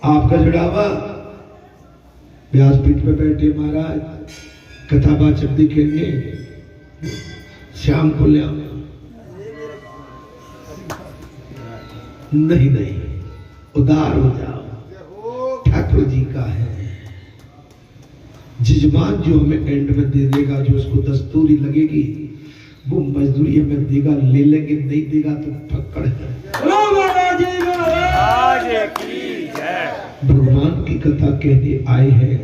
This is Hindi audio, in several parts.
आपका जुड़ावा व्यासपीठ पे बैठे महाराज कथा वाचक दिखेंगे, श्याम को ले आओ। नहीं नहीं, उदार हो जाओ, ठाकुर जी का है। जजमान जो हमें एंड में दे देगा, जो उसको दस्तूरी लगेगी वो मजदूरी हमें देगा, ले लेंगे, नहीं देगा तो फक्कड़ है। भगवान की कथा कहने आए हैं,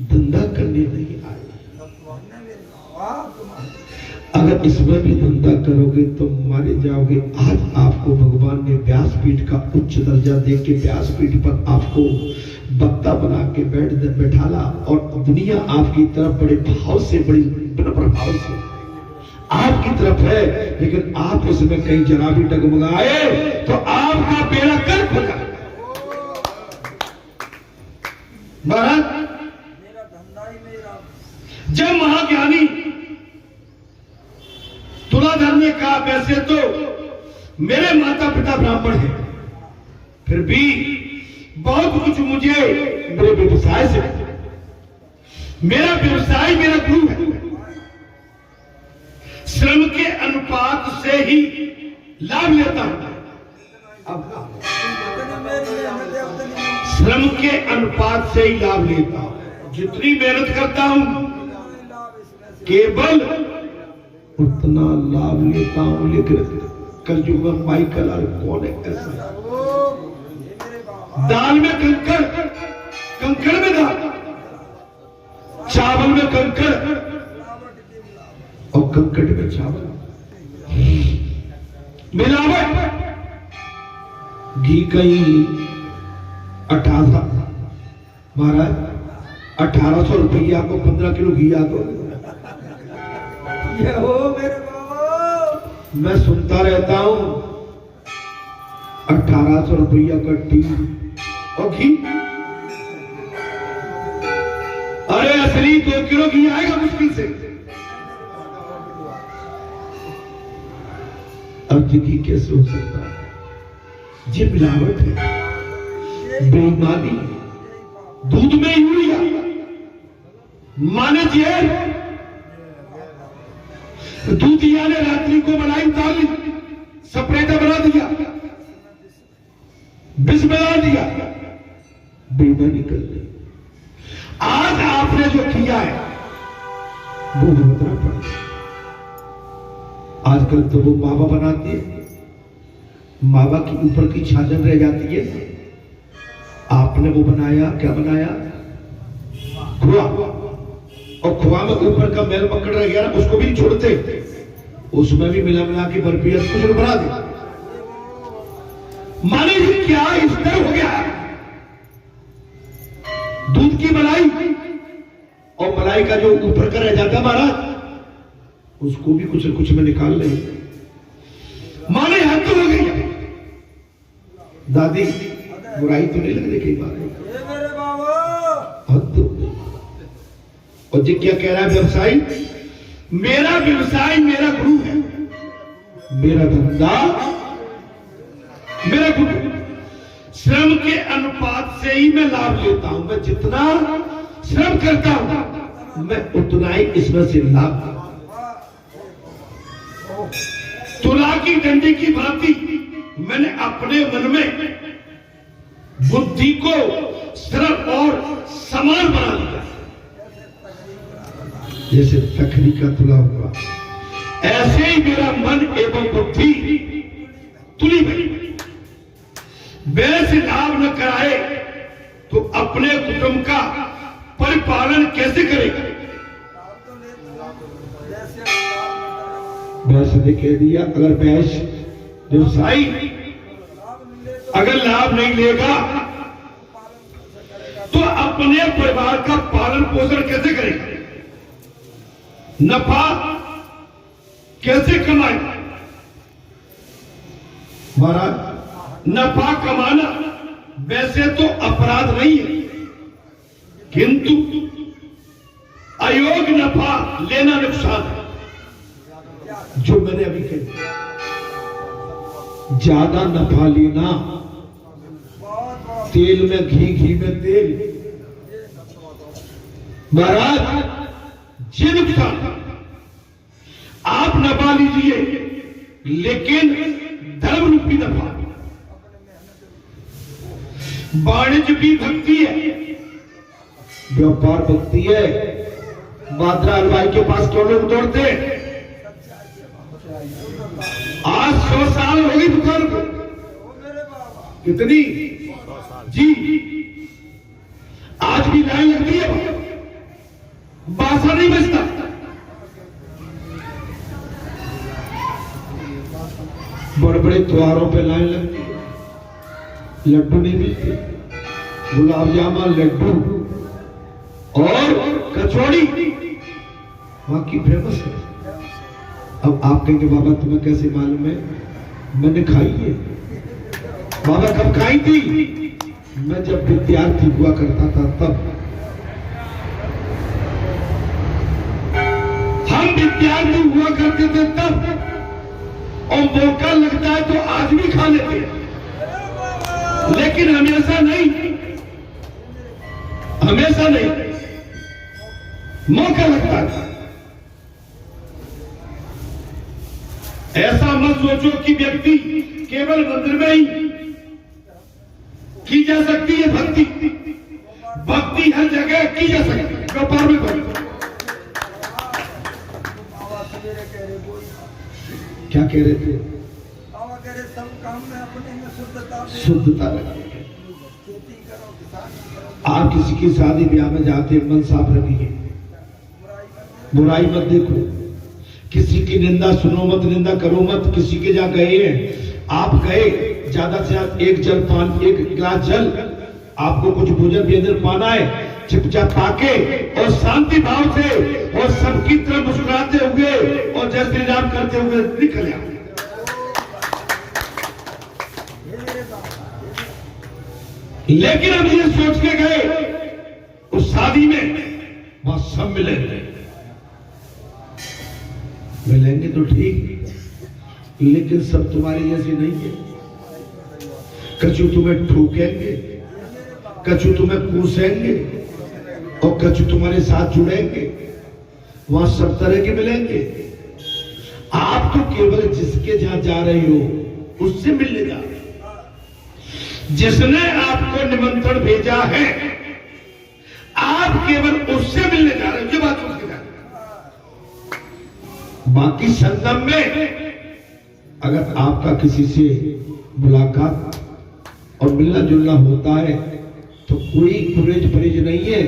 धंधा करने नहीं आए। अगर इसमें भी धंधा करोगे तो मारे जाओगे। आज आपको भगवान ने व्यासपीठ का उच्च दर्जा दे के व्यासपीठ पर आपको वक्ता बना के बैठाला और दुनिया आपकी तरफ बड़े भाव से, बड़ी प्रभाव से आपकी तरफ है, लेकिन आप उसमें कहीं जरा भी डगमगाए तो आपका बेड़ा गर्क हो जाए। महाराज जब महाज्ञानी तुलाधर ने कहा वैसे तो मेरे माता पिता ब्राह्मण हैं, फिर भी बहुत कुछ मुझे मेरे व्यवसाय से, मेरा व्यवसाय मेरा गुरु है, श्रम के अनुपात से ही लाभ लेता हूं। श्रम के अनुपात से ही लाभ लेता हूं, जितनी मेहनत करता हूं केवल उतना लाभ लेता हूं। लेकिन कलयुग में माइकल और कौन है ऐसा? दाल में कंकड़, कंकड़ में दाल, चावल में कंकड़ और कंकड़ में चावल, मिलावट। घी कहीं 18 महाराज 1800 रुपया को 15 किलो घी आ दो। ये हो मेरे बाबा, मैं सुनता रहता हूं 1800 रुपया का टी और घी। अरे असली 2 किलो घी आएगा मुश्किल से। अब घी कैसे हो सकता है? ये मिलावट है, बेईमानी। दूध में यूरिया, माने जी दूधिया ने रात्रि को मलाई उतार ली, सप्रेटा बना दिया, विष बना दिया, बेईमानी कर ली। आज आपने जो किया है वो भुगतना पड़ेगा। आजकल तो वो मावा बनाती है, मावा की ऊपर की छाजन रह जाती है। आपने वो बनाया, क्या बनाया? खोआ। और खोआ में ऊपर का मैल पकड़ रह गया ना, उसको भी नहीं छोड़ते, उसमें भी मिला मिला के बर्फी कुछ बना दे। माने जी क्या स्तर हो गया? दूध की मलाई और मलाई का जो ऊपर का रह जाता महाराज, उसको भी कुछ कुछ में निकाल ले। माने हद तो हो गई। दादी बुराई तो नहीं लग रही कई बार? हद तो। और जी क्या कह रहा है? व्यवसाय, मेरा व्यवसाय मेरा गुरु है, मेरा धंधा मेरा गुरु। श्रम के अनुपात से ही मैं लाभ लेता हूं। मैं जितना श्रम करता हूं मैं उतना ही इसमें से लाभ। तुला की डंडी की भांति मैंने अपने मन में बुद्धि को सरल और समान बना लिया। जैसे तखरी का तुला हुआ, ऐसे ही मेरा मन एवं बुद्धि तुली गई। वैसे लाभ न कराए तो अपने कुटुंब का परिपालन कैसे करेगा? वैसे ने कह दिया, अगर वैश्य व्यवसायी अगर लाभ नहीं लेगा तो अपने परिवार का पालन पोषण कैसे करेगा? नफा कैसे कमाएगा? महाराज नफा कमाना वैसे तो अपराध नहीं है, किंतु अयोग्य नफा लेना नुकसान है। जो मैंने अभी कहा, ज्यादा नफा लेना तेल में घी, घी में तेल। महाराज ये नुकसान आप नफा लीजिए, लेकिन धर्म रूपी नफा। वाणिज्य भी भक्ति है, व्यापार भक्ति है। बादरा हलवाई के पास क्यों लोग दौड़ते? आज 100 साल हो गई दुकान को। कितनी जी? आज भी लाइन लगती है, बासा नहीं बचता। बड़े बड़े त्योहारों पे लाइन लगती है, लड्डू नहीं मिलते, गुलाब जामुन, लड्डू और कचौड़ी वहां की फेमस है। अब आप कहेंगे बाबा तुम्हें कैसे मालूम है? मैंने खाई है। बाबा कब खाई थी? मैं जब विद्यार्थी हुआ करता था तब। हम विद्यार्थी हुआ करते थे तब, और मौका लगता है तो आज भी खा लेते हैं, लेकिन हमेशा नहीं, हमेशा नहीं, मौका लगता है। ऐसा मत सोचो कि व्यक्ति केवल मंदिर में ही की जा सकती है भक्ति। भक्ति हर जगह की जा सकती है, व्यापार में भक्ति। क्या कह रहे थे? सब काम में अपने में शुद्धता रखिए। आप किसी की शादी ब्याह में जाते मन साफ रखिए, बुराई मत देखो, किसी की निंदा सुनो मत, निंदा करो मत। किसी के जहाँ गए हैं, आप गए, ज्यादा से ज्यादा एक गिलास जल, आपको कुछ भोजन व्यंजन पाना है, चुपचाप पाके और शांति भाव से और सबकी तरफ मुस्कुराते हुए और जय श्री राम करते हुए निकल जाओ। लेकिन हम ये सोच के गए उस शादी में वहां सब मिलेंगे तो ठीक, लेकिन सब तुम्हारी जैसी नहीं है। कछु तुम्हें ठोकेंगे, कछु तुम्हें कूसेंगे और कछु तुम्हारे साथ जुड़ेंगे। वहां सब तरह के मिलेंगे। आप तो केवल जिसके जहां जा रहे हो उससे मिलने जा रहे हो। जिसने आपको निमंत्रण भेजा है, आप केवल उससे मिलने जा रहे हो। ये बात उसके जा रही है। बाकी संगम में अगर आपका किसी से मुलाकात और मिलना जुलना होता है तो कोई कुरेज परेज नहीं है,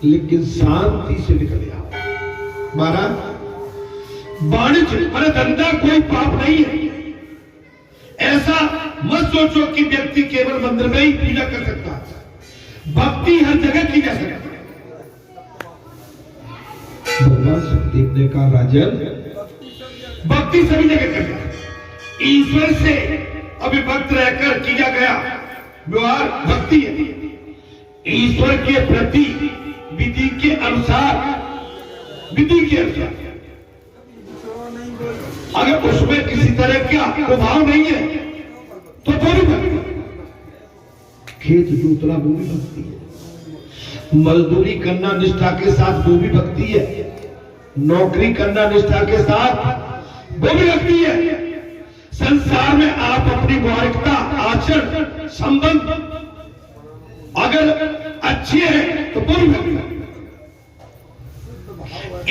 लेकिन शांति से निकल जाओ। महाराज वाणिज्य माने धंधा कोई पाप नहीं है। ऐसा मत सोचो कि व्यक्ति केवल मंदिर में ही पूजा कर सकता है। भक्ति हर जगह की जा सकती है। भगवान सुखदेव ने कहा राजन, भक्ति सभी जगह करना है। ईश्वर से अभिभक्त रहकर किया गया व्यवहार भक्ति है। ईश्वर के प्रति विधि के अनुसार अगर उसमें किसी तरह का प्रभाव नहीं है तो थोड़ी भक्ति। खेत जोतना वो भी भक्ति है, मजदूरी करना निष्ठा के साथ वो भी भक्ति है, नौकरी करना निष्ठा के साथ वो भी भक्ति है। संसार में आप अपनी व्यवहारिकता, आचरण, संबंध अगर अच्छे हैं तो वो भी भक्ति है।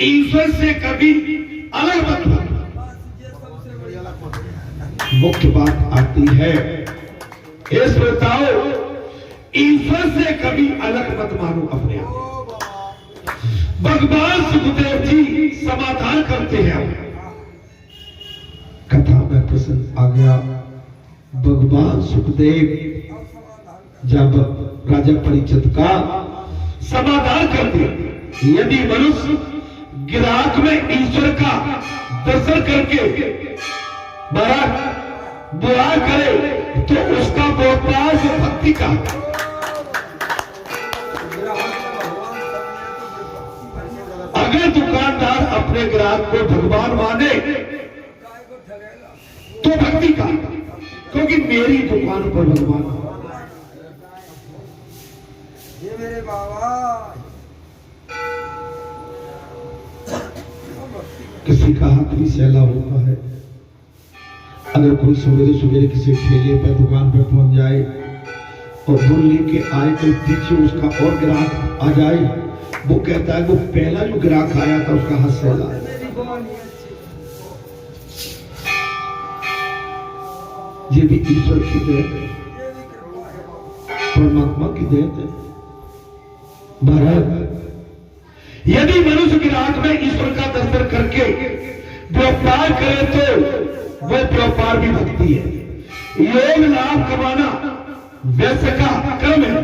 ईश्वर से कभी अलग मत हो। मुख्य बात आती है, हे श्रोताओ, ईश्वर से कभी अलग मत मानो अपने आप। भगवान सुखदेव जी समाधान करते हैं। कथा में प्रसंग आ गया, भगवान सुखदेव जब राजा परीक्षित का समाधान करते। यदि मनुष्य गिराक में ईश्वर का दर्शन करके बुरा करे तो उसका व्यापार जो भक्ति का। अगर दुकानदार अपने ग्राहक को भगवान माने तो भक्ति का, क्योंकि मेरी दुकान पर भगवान। बाबा किसी का हाथ भी सैला होता है। अगर कोई सवेरे सवेरे किसी ठेले पर दुकान पर पहुंच जाए और बुल लेके आए तो पीछे उसका और ग्राहक आ जाए, वो कहता है वो पहला जो ग्राहक आया था उसका हाथ सैला। मेरी बोली अच्छी ये भी ईश्वर की देन है, ये भी कृपा है परमात्मा की देन है। महाराज यदि मनुष्य ग्राहक में ईश्वर का दर्शन करके व्यापार करे तो वो व्यापार भी भक्ति है। योग लाभ कमाना वैसे का कर्म है,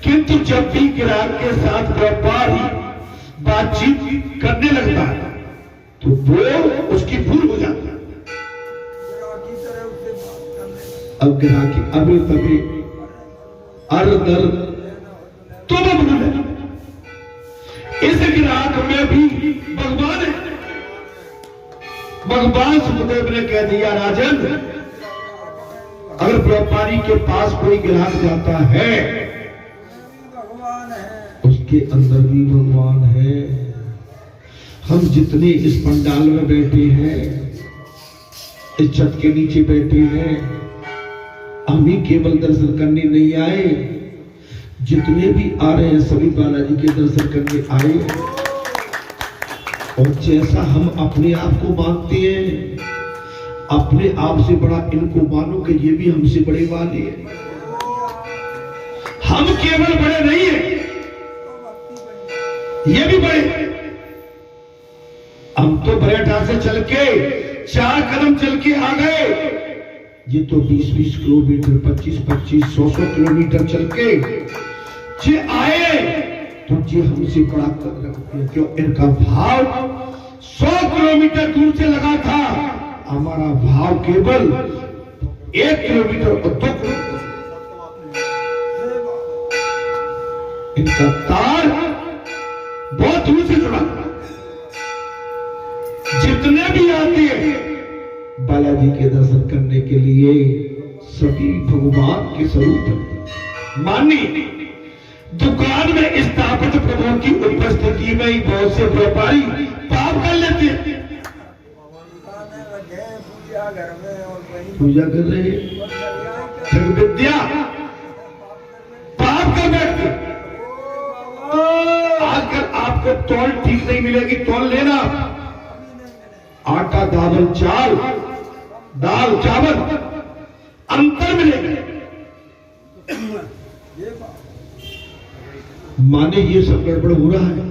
किंतु जब भी ग्राहक के साथ व्यापार ही बातचीत करने लगता है तो वो उसकी भूल हो जाता है। ग्राहकी तरह उससे बात करने लगा। अब ग्राहकी अभी तभी अर दर तो वो भूल है। इस ग्राहक में भी भगवान है। भगवान सुखदेव ने कह दिया राजन, अगर व्यापारी के पास कोई ग्राहक जाता है भगवान है, उसके अंदर भी भगवान है। हम जितने इस पंडाल में बैठे हैं, इस छत के नीचे बैठे हैं, हम ही केवल दर्शन करने नहीं आए, जितने भी आ रहे हैं सभी बालाजी के दर्शन करने आए। और जैसा हम अपने आप को मानते हैं, अपने आप से बड़ा इनको मानो कि ये भी हमसे बड़े वाले हैं। हम केवल बड़े नहीं है, ये भी बड़े हैं। हम तो बरेटा से चल के 4 कदम चल के आ गए, ये तो 20-20 किलोमीटर 25-25 100 किलोमीटर चल के जे आए, तो ये हमसे बड़ा कदर रखते हैं। क्यों? इनका भाव 100 किलोमीटर दूर से लगा था, हमारा भाव केवल 1 किलोमीटर और 2 किलोमीटर। इनका तार बहुत दूर से जुड़ा। जितने भी आते हैं बालाजी के दर्शन करने के लिए, सभी भगवान के स्वरूप हैं। मानिए दुकान में स्थापित प्रभु की उपस्थिति में ही बहुत से व्यापारी पाप कर लेते हैं। खाने लगे पूजा घर में और वहीं पूजा कर रहे हैं, जग विद्या पाप कर बैठते। आजकल आपको तौल ठीक नहीं मिलेगी, तौल लेना। आटा दाल चाल, दाल चावल अंतर मिलेगा। ये बात माने ये सब गड़बड़ हो रहा है।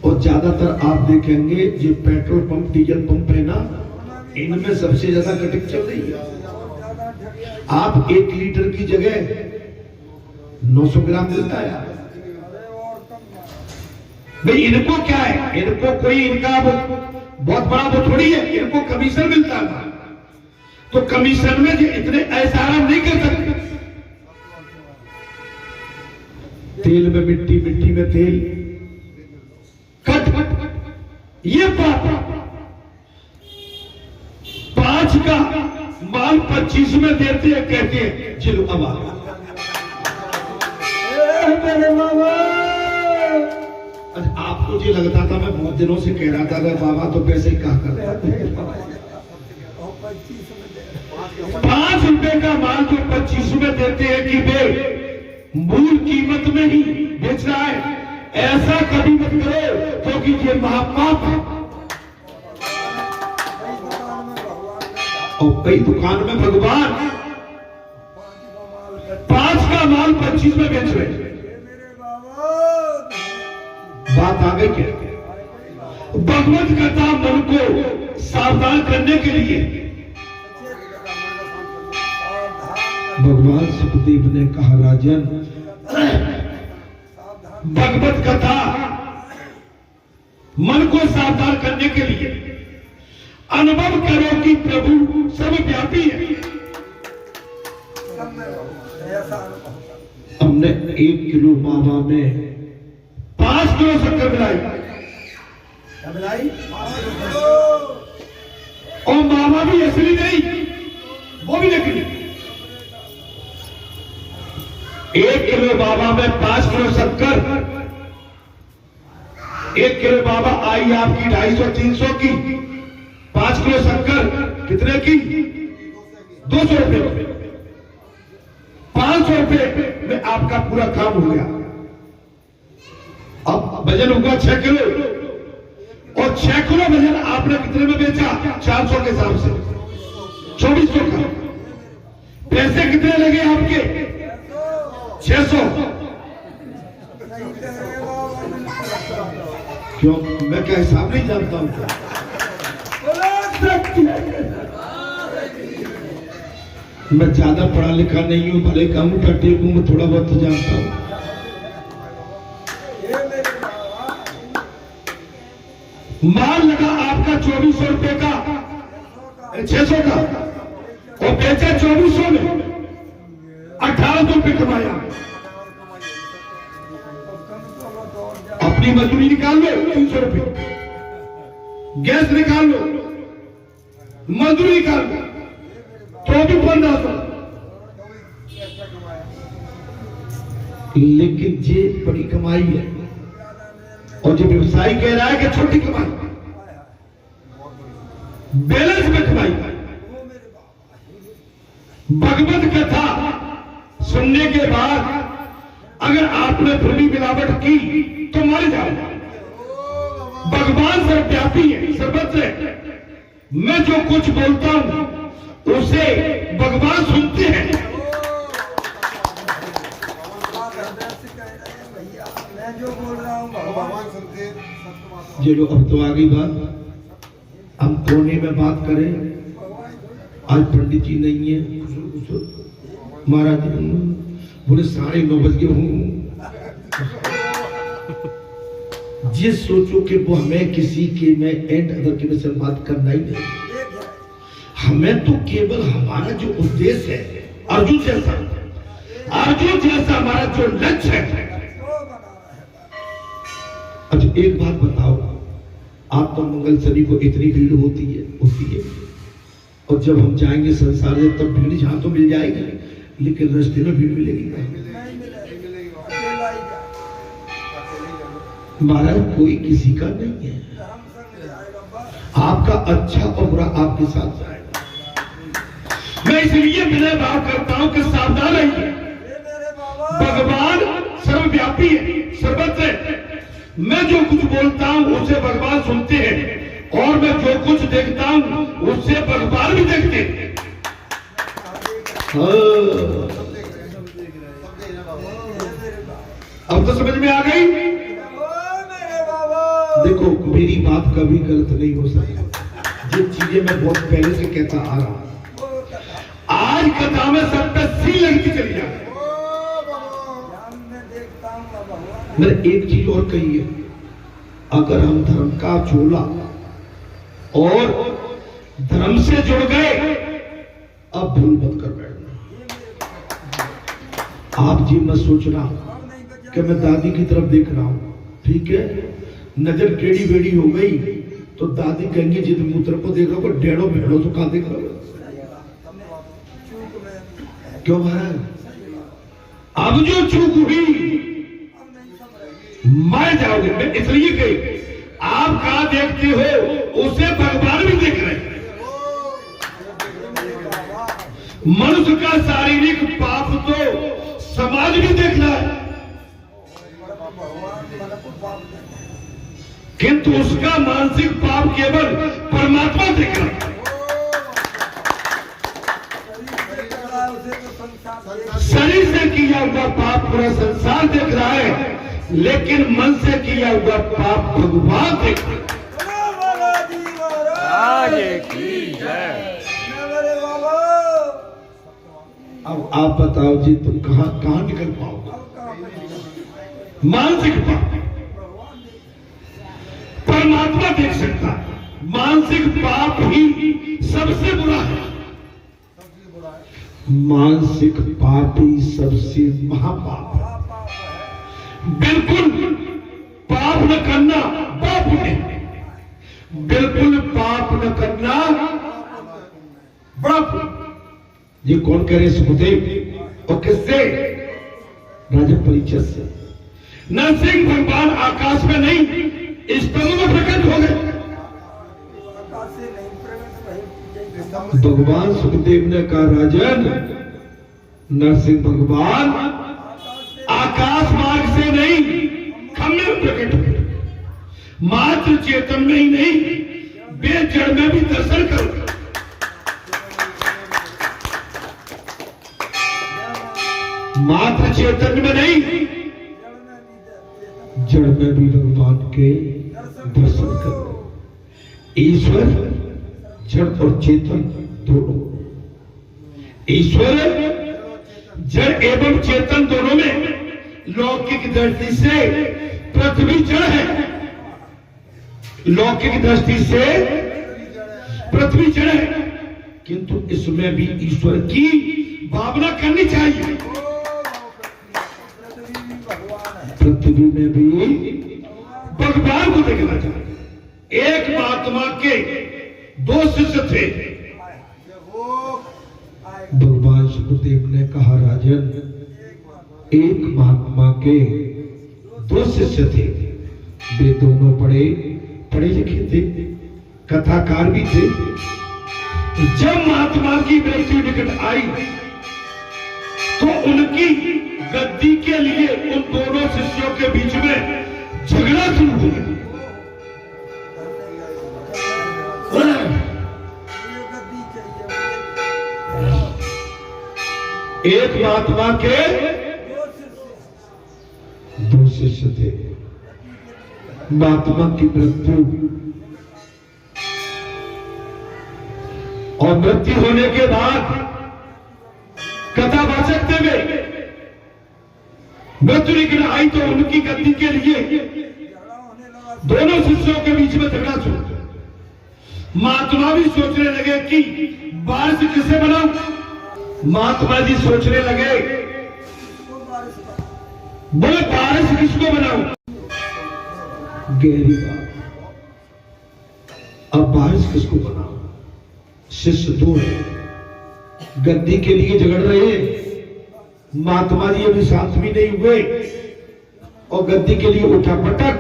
और ज्यादातर आप देखेंगे जो पेट्रोल पंप डीजल पंप है ना, इनमें सबसे ज्यादा कटिंग चल रही है। ज्यादा ठगिया आप 1 लीटर की जगह 900 ग्राम मिलता है। अरे और कम भाई इनको क्या है, इनको कोई इनका बहुत बड़ा वो थोड़ी है, इनको कमीशन मिलता है। तो कमीशन में जो इतने ऐसा आराम नहीं कर सकते। तेल में मिट्टी, मिट्टी में तेल, कट ये बात। 5 का माल 25 में देते हैं, कहते हैं चलो अब आ गया। मेरे बाबा अच्छा, आपको जो लगता था, मैं बहुत दिनों से कह रहा था कि बाबा तो पैसे कहा कर रहे हैं। और 25 में दे 5 रुपए का माल जो 25 में देते हैं कि वे मूल कीमत में ही बेच रहा है, ऐसा कभी मत करो, क्योंकि ये महापाप है। और कई दुकान में भगवान 5 का माल 25 में बेच रहे हैं। मेरे बाबा बात आ गई क्या? भगवत कथा मन को सावधान करने के लिए भगवान सुखदेव ने कहा, राजन भगवत कथा मन को सावधान करने के लिए अनुभव करो कि प्रभु सर्वव्यापी है। हमने 1 किलो मावा में 5 किलो शक्कर मिलाई, और मावा भी असली नहीं, वो भी नकली। 1 किलो बाबा में 5 किलो शक्कर, 1 किलो बाबा आई आपकी 250-300 की, 5 किलो शक्कर कितने की? 200 रुपए। 500 रुपए में आपका पूरा काम हो गया। अब वजन होगा 6 किलो, और 6 किलो वजन आपने कितने में बेचा? 400 के हिसाब से 2400 का। पैसे कितने लगे आपके? 600। क्यों? मैं क्या हिसाब नहीं जानता हूं क्या? मैं ज्यादा पढ़ा लिखा नहीं हूं, भले कम टट्टे हूं, मैं थोड़ा बहुत तो जानता हूं। माल लगा आपका 2400 रुपए का, 600 का, और बेचा 2400 में, 1800 रुपए कमाया। अपनी मजदूरी निकाल लो 300 रुपए, गैस निकाल लो, मजदूरी निकाल लो तो भी 1500। लेकिन ये बड़ी कमाई है, और जो व्यवसायी कह रहा है कि छोटी कमाई, बैलेंस में कमाई। भगवत कथा सुनने के बाद अगर आपने भूमि मिलावट की तो मर जाओ। भगवान सर्वव्यापी है, सर्वत्र है। मैं जो कुछ बोलता हूं उसे भगवान सुनते हैं। मैं जो बोल रहा हूँ भगवान सुनते। चलो अब तो आगे बात, हम कोने में बात करें। आज पंडित जी नहीं है, महाराज बोले 9:30 बज गए हूं। जिस सोचो कि वो हमें किसी के में एंड अदर के में से बात करना ही नहीं, हमें तो केवल हमारा जो उद्देश्य है, अर्जुन जैसा हमारा जो लक्ष्य है। अच्छा एक बात बताओ, आप तो मंगल शनि को इतनी भीड़ होती है, और जब हम जाएंगे संसार में तब भीड़ जहां तो मिल जाएगी, लेकिन रास्ते में भीड़ मिलेगी नहीं। महाराज कोई किसी का नहीं है, आपका अच्छा और बुरा आपके साथ जाएगा। मैं इसलिए विनय भाव करता हूं कि सावधान रहिए। भगवान सर्वव्यापी है, सर्वत्र है। मैं जो कुछ बोलता हूं उसे भगवान सुनते हैं, और मैं जो कुछ देखता हूं उससे भगवान भी देखते हैं। अब तो समझ में आ गई। देखो मेरी बात कभी गलत नहीं हो सकती, जो चीजें मैं बहुत पहले से कहता आ रहा हूं, आज कथा में सब पे सी लगती चली जाए। मैंने एक चीज और कही है, अगर हम धर्म का चोला और धर्म से जुड़ गए, अब भूल मत कर बैठना। आप जी मत सोचना कि मैं दादी की तरफ देख रहा हूं, ठीक है। नजर टेढ़ी बेड़ी हो गई तो दादी कहेंगी जिद मूत्र को देख रहा हो, डेढ़ो भेड़ो तो कहां देख रहा हो। क्यों महाराज? अब जो चूक हुई मर जाओगे। मैं इसलिए कही, आप कहां देखते हो उसे भगवान भी देख रहे हैं। मनुष्य का शारीरिक पाप तो समाज भी देख रहा है, किंतु उसका मानसिक पाप केवल परमात्मा देख रहा है। शरीर से किया हुआ पाप पूरा संसार देख रहा है, लेकिन मन से किया हुआ पाप भगवान देख रहा है। अब आप बताओ जी, तुम कहां निकल पाओगे? मानसिक पाप परमात्मा देख सकता है, मानसिक पाप ही सबसे बुरा है। मानसिक पाप ही सबसे महापाप है। बिल्कुल पाप न करना पाप है, बिल्कुल पाप न करना बड़ा। ये कौन करे? सुखदेव। और किससे? राजा परीक्षित से। नरसिंह भगवान आकाश में नहीं स्तंभ में प्रकट हो गए। आकाश से नहीं प्रकट भई भगवान सुखदेव ने कहा राजन, नरसिंह भगवान आकाश मार्ग से नहीं खम्भे में प्रकट हुए। मात्र चेतन में ही नहीं बेजड़ में भी दर्शन करो। मात्र चेतन में नहीं जड़ में भी भगवान के दर्शन करो। ईश्वर जड़ और चेतन दोनों, ईश्वर जड़ एवं चेतन दोनों में लौकिक दृष्टि से पृथ्वी जड़ है। लौकिक दृष्टि से पृथ्वी जड़ है, किंतु इसमें भी ईश्वर की भावना करनी चाहिए। पृथ्वी में भी भगवान को देखना चाहिए। एक महात्मा के दो शिष्य थे। भगवान सुखदेव ने कहा राजन, एक महात्मा के दो शिष्य थे। वे दोनों पढ़े लिखे थे, कथाकार भी थे। जब महात्मा की मृत्यु निकट आई तो उनकी गद्दी के लिए उन दोनों शिष्यों के बीच में झगड़ा शुरू हो गया। एक महात्मा के दो शिष्य थे। महात्मा की मृत्यु और मृत्यु होने के बाद कथावाचक थे वे। मृत्यु निकल आई तो उनकी गद्दी के लिए दोनों शिष्यों के बीच में झगड़ा शुरू। महात्मा भी सोचने लगे कि वारिस किसे बनाऊं। महात्मा जी सोचने लगे बोले वारिस किसको बनाऊं। गहरी बात, अब वारिस किसको बनाऊं। शिष्य दो है, गद्दी के लिए झगड़ रहे हैं। महात्मा जी अभी शांत भी नहीं हुए और गद्दी के लिए उठा पटक,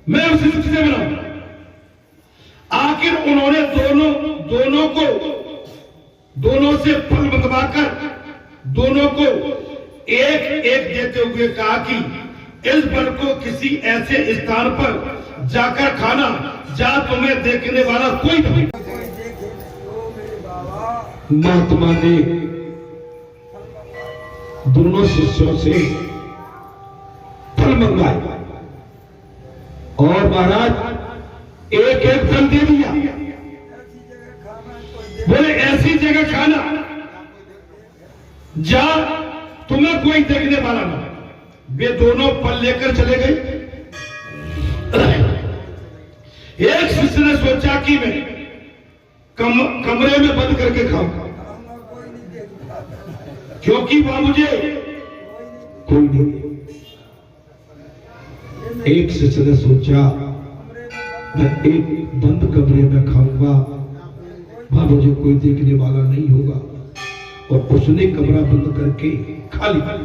मैं उसे किसे बनाऊं। आखिर उन्होंने दोनों से फल मंगवाकर दोनों को एक एक देते हुए कहा कि इस फल को किसी ऐसे स्थान पर जाकर खाना जहां तुम्हें देखने वाला कोई नहीं। महात्मा ने दोनों शिष्यों से फल मंगवाए और महाराज एक एक फल दे दिया। बोले ऐसी जगह खाना जहां तुम्हें कोई देखने वाला ना। वे दोनों फल लेकर चले गए। एक शिष्य ने सोचा कि मैं कमरे में बंद करके खाऊंगा, क्योंकि वहां मुझे कोई नहीं। एक शिष्य ने सोचा मैं एक बंद कमरे में खाऊंगा, वहां मुझे कोई देखने वाला नहीं होगा, और उसने कमरा बंद करके खा लिया।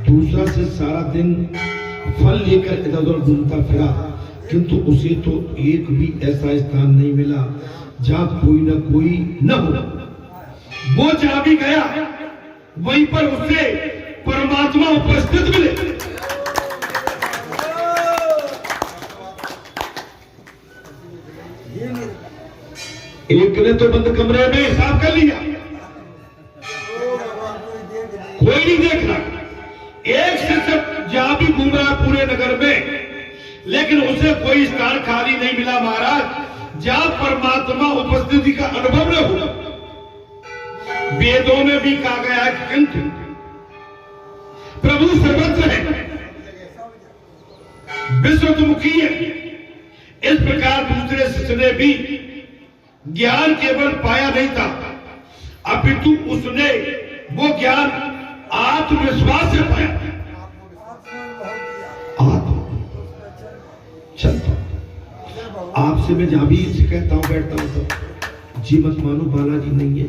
दूसरा से सारा दिन फल लेकर इधर उधर घूमता फिरा, किंतु उसे तो एक भी ऐसा स्थान नहीं मिला जहां कोई ना कोई न हो। वो जहां भी गया वहीं पर उसे परमात्मा उपस्थित मिले। एक ने तो बंद कमरे में हिसाब कर लिया, कोई नहीं देख रहा। एक शिष्य जहां भी घूम रहा पूरे नगर में, लेकिन उसे कोई स्थान खाली नहीं मिला महाराज जहां परमात्मा उपस्थिति का अनुभव न हो। वेदों में भी कहा गया है कि प्रभु सर्वत्र है, विश्वमुखी है। इस प्रकार दूसरे शिष्य ने भी ज्ञान केवल पाया नहीं था, अपितु उसने वो ज्ञान आत्मविश्वास से पाया। चलता आपसे मैं जहां भी कहता हूं बैठता हूं तो जी मत मानो बालाजी नहीं है।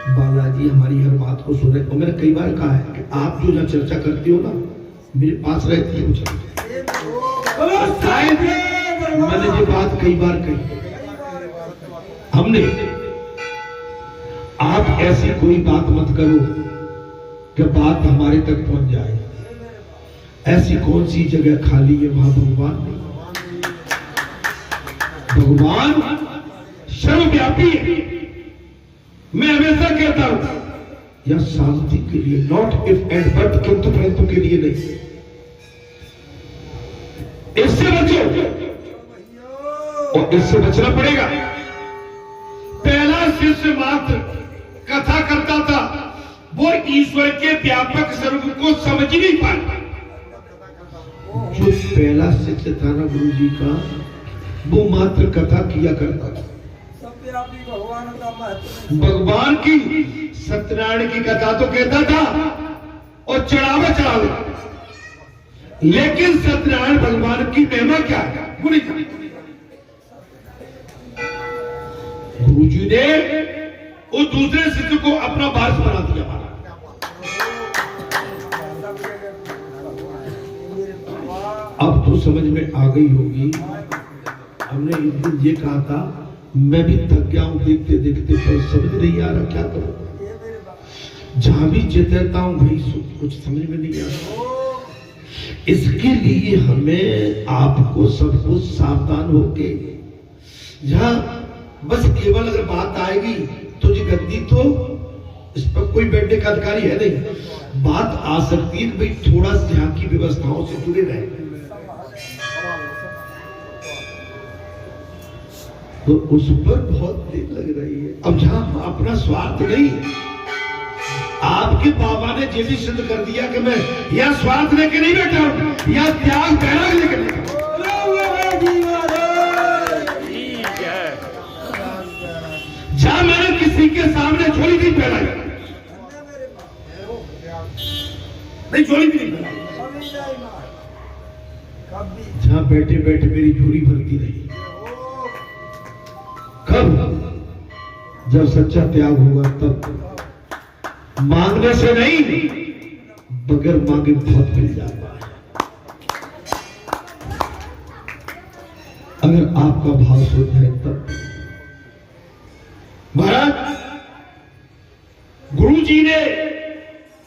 बालाजी हमारी हर बात को सुने। और मैंने कई बार कहा है कि आप जो ना चर्चा करते हो ना, मेरे पास रहती है वो चर्चा। शायद मैंने ये बात कई बार कही, हमने आप ऐसी कोई बात मत करो कि बात हमारे तक पहुंच जाए। ऐसी कौन सी जगह खाली है वहां भगवान नहीं। भगवान सर्वव्यापी है। मैं हमेशा कहता हूं यह शांति के लिए, नॉट इफ एंड बट, किंतु परंतु के लिए नहीं। इससे बचो और इससे बचना पड़ेगा। पहला शिष्य मात्र कथा करता था, वो ईश्वर के व्यापक स्वरूप को समझ नहीं पाया। जो पहला शिष्य था ना गुरु जी का, वो मात्र कथा किया करता था। भगवान का महत्व, भगवान की सत्यनारायण की कथा तो कहता था और चढ़ावे, लेकिन सत्यनारायण भगवान की महिमा क्या है वो नहीं जानता। गुरु जी ने उस दूसरे शिष्य को अपना वारिस बना दिया। अब तो समझ में आ गई होगी। हमने एक दिन ये कहा था, मैं भी थक गया हूं देखते देखते, पर समझ नहीं आ रहा क्या करूं। जहां भी चेतरता हूं भाई कुछ समझ में नहीं आ रहा। इसके लिए हमें आपको सबको सावधान होके, जहां बस केवल अगर बात आएगी तो जी गद्दी तो इस पर कोई बैठने का अधिकारी है नहीं। बात आ सकती है कि भाई थोड़ा सा यहाँ की व्यवस्थाओं से जुड़े रहे, तो उस पर बहुत देर लग रही है। अब जहां अपना स्वार्थ नहीं, आपके बाबा ने ये भी सिद्ध कर दिया कि मैं यह स्वार्थ लेके नहीं बैठा हूं, यह त्याग बैराग लेके बैठा हूं। जहां मैंने किसी के सामने झोली नहीं फैलाई, नहीं झोली भी नहीं फैलाई, जहां बैठे बैठे मेरी झोली भरती रही। कब? जब सच्चा त्याग होगा तब। मांगने से नहीं, बगैर मांगे बहुत मिल जाता है। अगर आपका भाव हो जाए तब। महाराज, गुरु जी ने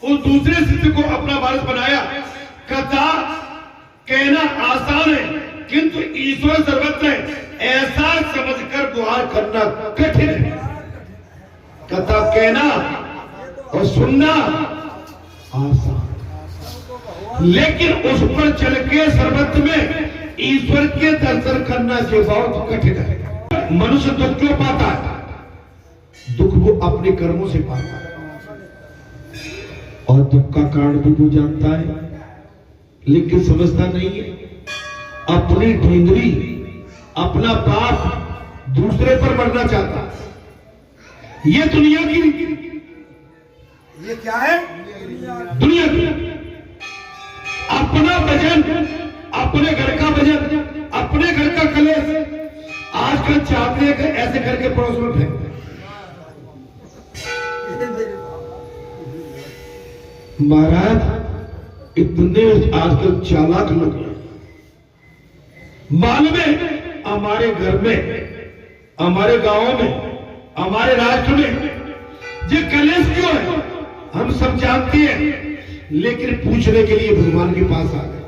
उस दूसरे शिष्य को अपना वारिस बनाया। कथा कहना आसान है, किंतु ईश्वर सर्वत्र है ऐसा समझकर गुहार करना कठिन है। कथा कहना और सुनना आसान, लेकिन उस पर चल के सर्वत्र में ईश्वर के दर्शन करना जो बहुत कठिन है। मनुष्य दुख क्यों पाता है? दुख वो अपने कर्मों से पाता है, और दुख का कारण भी वो जानता है, लेकिन समझता नहीं है। अपनी ढींगरी, अपना पाप दूसरे पर मरना चाहता है। ये दुनिया की, ये क्या है? दुनिया की। अपना वजन, अपने घर का वजन, अपने घर का कलेश आजकल चाहते हैं कि ऐसे करके पड़ोस में फेंक। महाराज, इतने आजकल चालाक लोग हैं। मालूम है हमारे घर में, हमारे गांव में, हमारे राष्ट्र में ये कलेश क्यों है? हम सब जानते हैं, लेकिन पूछने के लिए भगवान के पास आ गए।